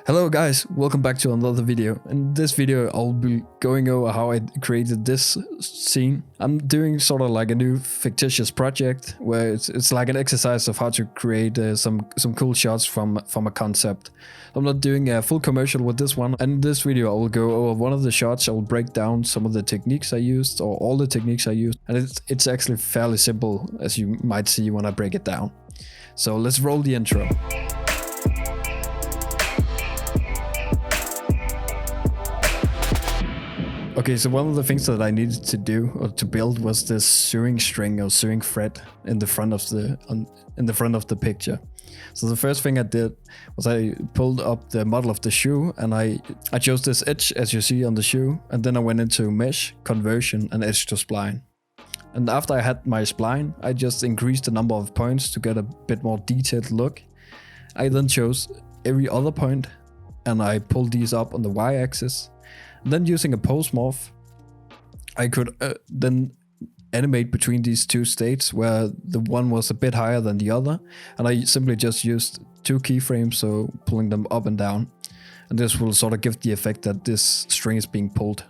Hello guys, welcome back to another video. In this video I'll be going over how I created this scene. I'm doing sort of like a new fictitious project where it's like an exercise of how to create some cool shots from a concept. I'm not doing a full commercial with this one, and in this video I will go over one of the shots. I will break down some of the techniques I used, or all the techniques I used, and it's actually fairly simple, as you might see when I break it down. So let's roll the intro. Okay, so one of the things that I needed to do or to build was this sewing string or sewing thread in the front of the picture. So the first thing I did was I pulled up the model of the shoe, and I chose this edge as you see on the shoe, and then I went into mesh, conversion, and edge to spline. And after I had my spline, I just increased the number of points to get a bit more detailed look. I then chose every other point, and I pulled these up on the y-axis. Then using a pose morph, I could then animate between these two states where the one was a bit higher than the other, and I simply just used two keyframes, so pulling them up and down, and this will sort of give the effect that this string is being pulled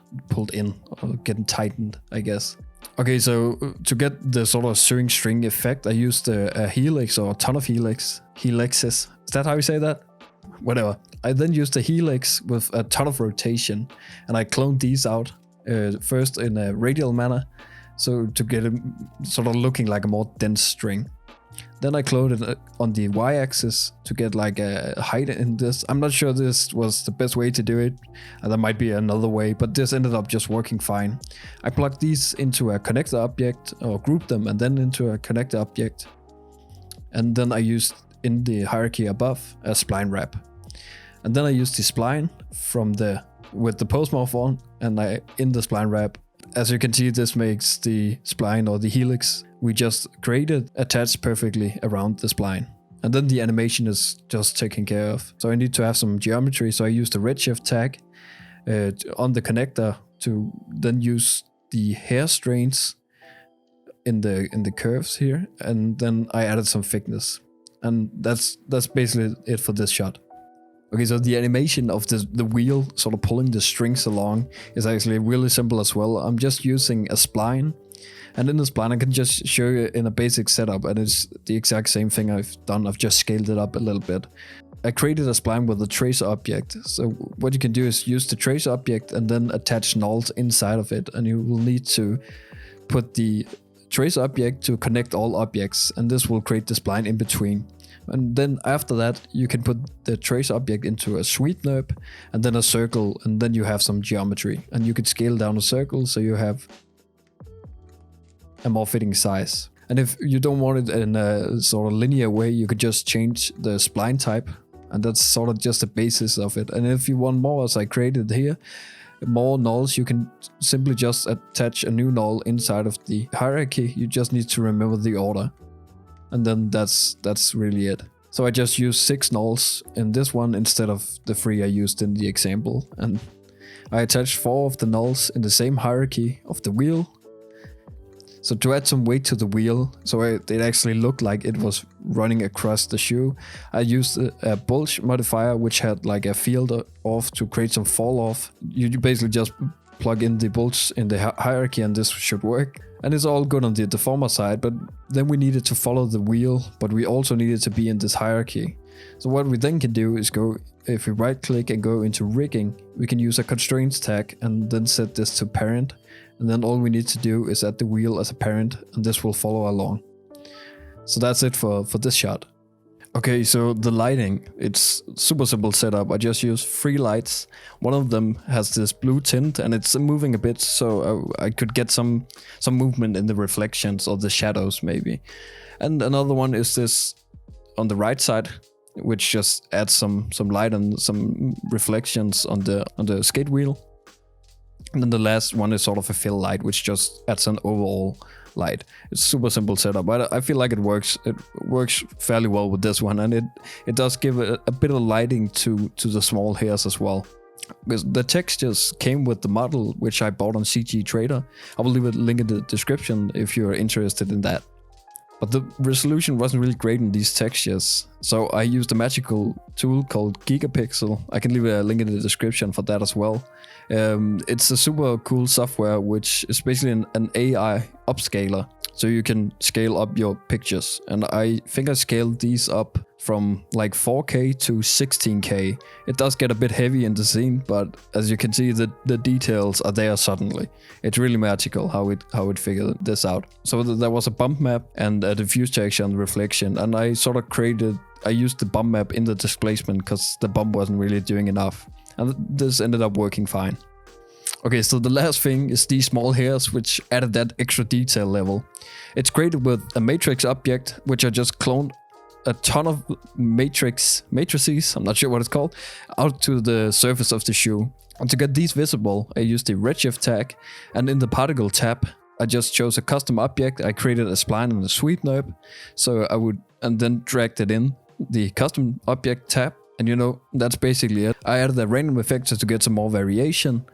in, or getting tightened, I guess. Okay, so to get the sort of sewing string effect, I used a helix or a ton of helixes. Is that how you say that? Whatever. I then used a helix with a ton of rotation, and I cloned these out first in a radial manner, so to get it sort of looking like a more dense string. Then I cloned it on the y-axis to get like a height in this. I'm not sure this was the best way to do it, and there might be another way, but this ended up just working fine. I plugged these into a connector object, or grouped them and then into a connector object, and then I used in the hierarchy above a spline wrap. And then I used the spline with the pose morph on, and in the spline wrap. As you can see, this makes the spline or the helix we just created attached perfectly around the spline. And then the animation is just taken care of. So I need to have some geometry, so I used the redshift tag on the connector to then use the hair strains in the curves here, and then I added some thickness. And that's basically it for this shot. Okay, so the animation of the wheel sort of pulling the strings along is actually really simple as well. I'm just using a spline, and in the spline I can just show you in a basic setup, and it's the exact same thing I've done. I've just scaled it up a little bit. I created a spline with a trace object. So what you can do is use the trace object and then attach nulls inside of it, and you will need to put the trace object to connect all objects, and this will create the spline in between. And then after that, you can put the trace object into a sweep NURB, and then a circle, and then you have some geometry. And you could scale down a circle so you have a more fitting size. And if you don't want it in a sort of linear way, you could just change the spline type, and that's sort of just the basis of it. And if you want more, as I created here, more nulls, you can simply just attach a new null inside of the hierarchy. You just need to remember the order. And then that's really it. So I just used 6 nulls in this one instead of the 3 I used in the example. And I attached 4 of the nulls in the same hierarchy of the wheel. So to add some weight to the wheel, so it actually looked like it was running across the shoe, I used a bulge modifier which had like a field off to create some fall off. You basically just plug in the bulge in the hierarchy and this should work. And it's all good on the deformer side, but then we needed to follow the wheel, but we also needed to be in this hierarchy. So what we then can do is if we right click and go into rigging, we can use a constraints tag and then set this to parent. And then all we need to do is add the wheel as a parent, and this will follow along. So that's it for this shot. Okay, so the lighting, it's super simple setup. I just use 3 lights. One of them has this blue tint and it's moving a bit, so I could get some movement in the reflections or the shadows maybe. And another one is this on the right side, which just adds some light and some reflections on the skate wheel. And then the last one is sort of a fill light, which just adds an overall light. It's super simple setup, but I feel like it works fairly well with this one, and it does give a bit of lighting to the small hairs as well. Because the textures came with the model, which I bought on CG Trader. I will leave a link in the description if you're interested in that. But the resolution wasn't really great in these textures, so I used a magical tool called Gigapixel. I can leave a link in the description for that as well. It's a super cool software which is basically an AI upscaler, so you can scale up your pictures. And I think I scaled these up from like 4K to 16K. It does get a bit heavy in the scene, but as you can see, the details are there suddenly. It's really magical how it figured this out. So there was a bump map and a diffuse texture and reflection, and I sort of I used the bump map in the displacement because the bump wasn't really doing enough. And this ended up working fine. Okay, so the last thing is these small hairs, which added that extra detail level. It's created with a matrix object, which I just cloned a ton of matrices, I'm not sure what it's called, out to the surface of the shoe. And to get these visible, I used the redshift tag, and in the particle tab, I just chose a custom object. I created a spline and a sweep knob, and then dragged it in the custom object tab. And that's basically it. I added a random effect to get some more variation,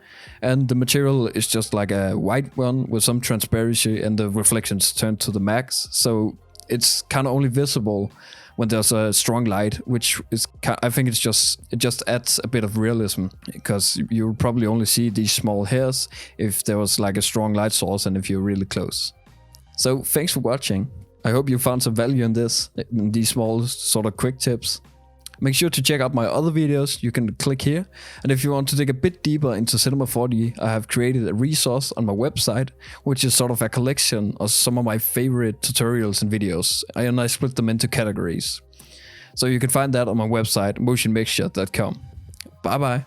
and the material is just like a white one with some transparency, and the reflections turned to the max. So it's kind of only visible when there's a strong light, which is, I think it just adds a bit of realism, because you'll probably only see these small hairs if there was like a strong light source and if you're really close. So thanks for watching. I hope you found some value in these small sort of quick tips. Make sure to check out my other videos. You can click here. And if you want to dig a bit deeper into Cinema 4D, I have created a resource on my website, which is sort of a collection of some of my favorite tutorials and videos. And I split them into categories. So you can find that on my website, motionmixture.com. Bye bye.